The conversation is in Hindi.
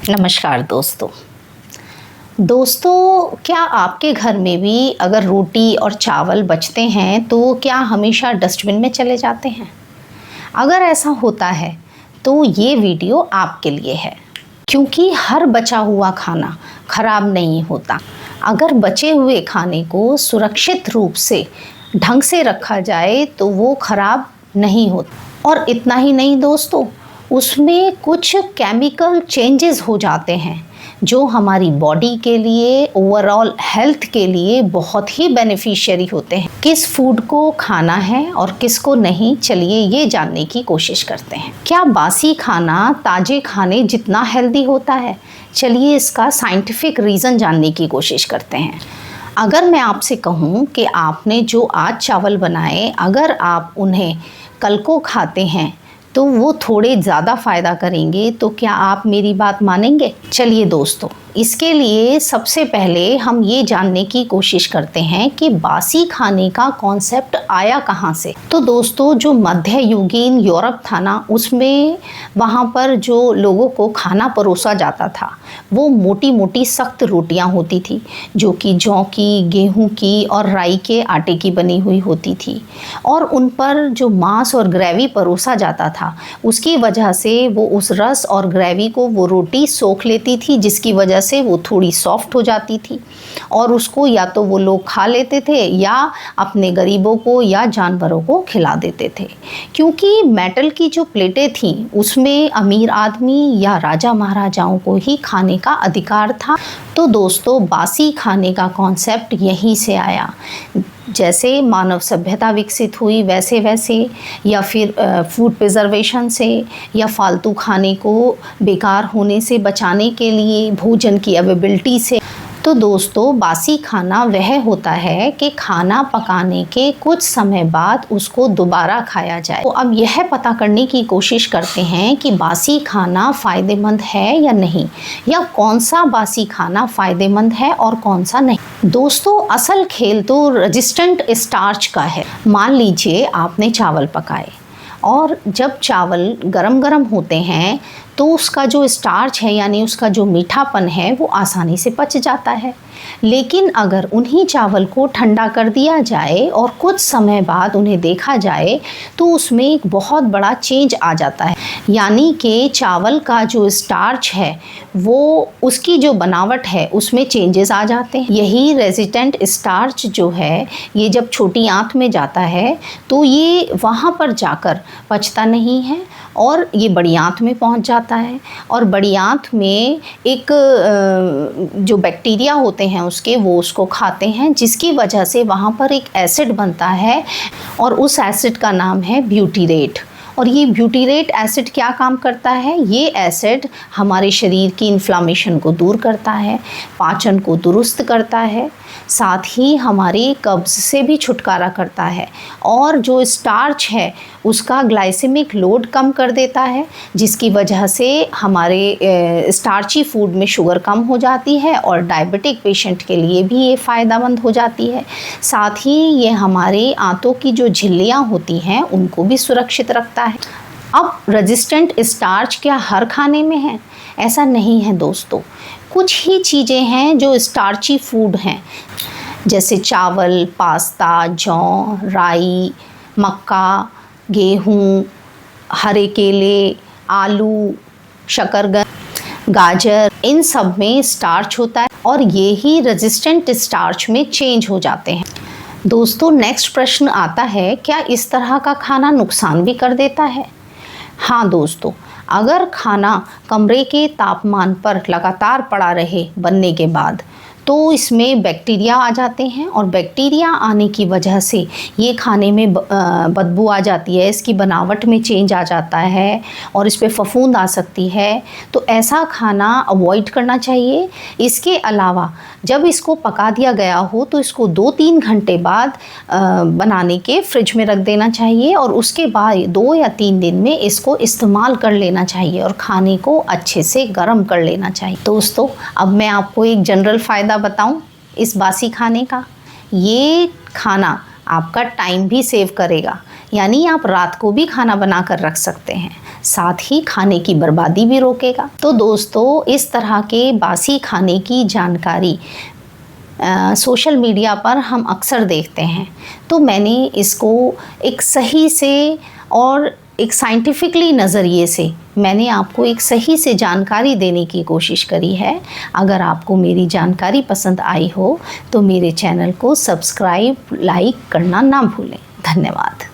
नमस्कार दोस्तों, क्या आपके घर में भी अगर रोटी और चावल बचते हैं तो क्या हमेशा डस्टबिन में चले जाते हैं? अगर ऐसा होता है तो ये वीडियो आपके लिए है, क्योंकि हर बचा हुआ खाना खराब नहीं होता। अगर बचे हुए खाने को सुरक्षित रूप से ढंग से रखा जाए तो वो खराब नहीं होता। और इतना ही नहीं दोस्तों, उसमें कुछ केमिकल चेंजेस हो जाते हैं जो हमारी बॉडी के लिए, ओवरऑल हेल्थ के लिए बहुत ही बेनिफिशियरी होते हैं। किस फूड को खाना है और किसको नहीं, चलिए ये जानने की कोशिश करते हैं। क्या बासी खाना ताजे खाने जितना हेल्दी होता है? चलिए इसका साइंटिफिक रीज़न जानने की कोशिश करते हैं। अगर मैं आपसे कहूँ कि आपने जो आज चावल बनाए, अगर आप उन्हें कल को खाते हैं तो वो थोड़े ज़्यादा फ़ायदा करेंगे, तो क्या आप मेरी बात मानेंगे? चलिए दोस्तों, इसके लिए सबसे पहले हम ये जानने की कोशिश करते हैं कि बासी खाने का कॉन्सेप्ट आया कहाँ से। तो दोस्तों, जो मध्ययुगीन यूरोप था ना, उसमें वहाँ पर जो लोगों को खाना परोसा जाता था वो मोटी मोटी सख्त रोटियाँ होती थी, जो कि जौ की, गेहूँ की और राई के आटे की बनी हुई होती थी। और उन पर जो मांस और ग्रेवी परोसा जाता था, उसकी वजह से वो उस रस और ग्रेवी को वो रोटी सोख लेती थी, जिसकी वजह से वो थोड़ी सॉफ्ट हो जाती थी। और उसको या तो वो लोग खा लेते थे या अपने गरीबों को या जानवरों को खिला देते थे, क्योंकि मेटल की जो प्लेटें थीं उसमें अमीर आदमी या राजा महाराजाओं को ही खाने का अधिकार था। तो दोस्तों, बासी खाने का कॉन्सेप्ट यहीं से आया। जैसे मानव सभ्यता विकसित हुई वैसे वैसे, या फिर फूड प्रिजर्वेशन से, या फालतू खाने को बेकार होने से बचाने के लिए, भोजन की अवेलेबिलिटी से। तो दोस्तों, बासी खाना वह होता है कि खाना पकाने के कुछ समय बाद उसको दोबारा खाया जाए। तो अब यह पता करने की कोशिश करते हैं कि बासी खाना फ़ायदेमंद है या नहीं, या कौन सा बासी खाना फ़ायदेमंद है और कौन सा नहीं। दोस्तों, असल खेल तो रेजिस्टेंट स्टार्च का है। मान लीजिए आपने चावल पकाए और जब चावल गरम गरम होते हैं तो उसका जो स्टार्च है, यानी उसका जो मीठापन है, वो आसानी से पच जाता है। लेकिन अगर उन्हीं चावल को ठंडा कर दिया जाए और कुछ समय बाद उन्हें देखा जाए तो उसमें एक बहुत बड़ा चेंज आ जाता है, यानी कि चावल का जो स्टार्च है, वो उसकी जो बनावट है उसमें चेंजेस आ जाते हैं। यही रेजिस्टेंट स्टार्च जो है, ये जब छोटी आंत में जाता है तो ये वहाँ पर जाकर पचता नहीं है और ये बड़ी आंत में पहुँच जाता है। और बड़ी आंत में एक जो बैक्टीरिया होते हैं उसके, वो उसको खाते हैं, जिसकी वजह से वहाँ पर एक एसिड बनता है और उस एसिड का नाम है ब्यूटीरेट। और ये ब्यूटीरेट एसिड क्या काम करता है? ये एसिड हमारे शरीर की इन्फ्लामेशन को दूर करता है, पाचन को दुरुस्त करता है, साथ ही हमारे कब्ज़ से भी छुटकारा करता है, और जो स्टार्च है उसका ग्लाइसेमिक लोड कम कर देता है, जिसकी वजह से हमारे स्टार्ची फूड में शुगर कम हो जाती है और डायबिटिक पेशेंट के लिए भी ये फ़ायदेमंद हो जाती है। साथ ही ये हमारे आंतों की जो झिल्लियाँ होती हैं उनको भी सुरक्षित रखता है। अब रेजिस्टेंट स्टार्च क्या हर खाने में है? ऐसा नहीं है दोस्तों। कुछ ही चीज़ें हैं जो स्टार्ची फूड हैं, जैसे चावल, पास्ता, जौ, राई, मक्का, गेहूँ, हरे केले, आलू, शकरकंद, गाजर, इन सब में स्टार्च होता है और ये ही रेजिस्टेंट स्टार्च में चेंज हो जाते हैं। दोस्तों, नेक्स्ट प्रश्न आता है, क्या इस तरह का खाना नुकसान भी कर देता है? हाँ दोस्तों, अगर खाना कमरे के तापमान पर लगातार पड़ा रहे बनने के बाद तो इसमें बैक्टीरिया आ जाते हैं, और बैक्टीरिया आने की वजह से ये खाने में बदबू आ जाती है, इसकी बनावट में चेंज आ जाता है और इस पे फफूंद आ सकती है। तो ऐसा खाना अवॉइड करना चाहिए। इसके अलावा जब इसको पका दिया गया हो तो इसको 2-3 घंटे बाद बनाने के फ्रिज में रख देना चाहिए, और उसके बाद 2 या 3 दिन में इसको इस्तेमाल कर लेना चाहिए और खाने को अच्छे से गर्म कर लेना चाहिए। दोस्तों, अब मैं आपको एक जनरल फ़ायदा बताऊं इस बासी खाने का। ये खाना आपका टाइम भी सेव करेगा, यानी आप रात को भी खाना बना कर रख सकते हैं। साथ ही खाने की बर्बादी भी रोकेगा। तो दोस्तों, इस तरह के बासी खाने की जानकारी सोशल मीडिया पर हम अक्सर देखते हैं, तो मैंने इसको एक सही से और एक साइंटिफिकली नज़रिए से मैंने आपको एक सही से जानकारी देने की कोशिश करी है। अगर आपको मेरी जानकारी पसंद आई हो तो मेरे चैनल को सब्सक्राइब, लाइक करना ना भूलें। धन्यवाद।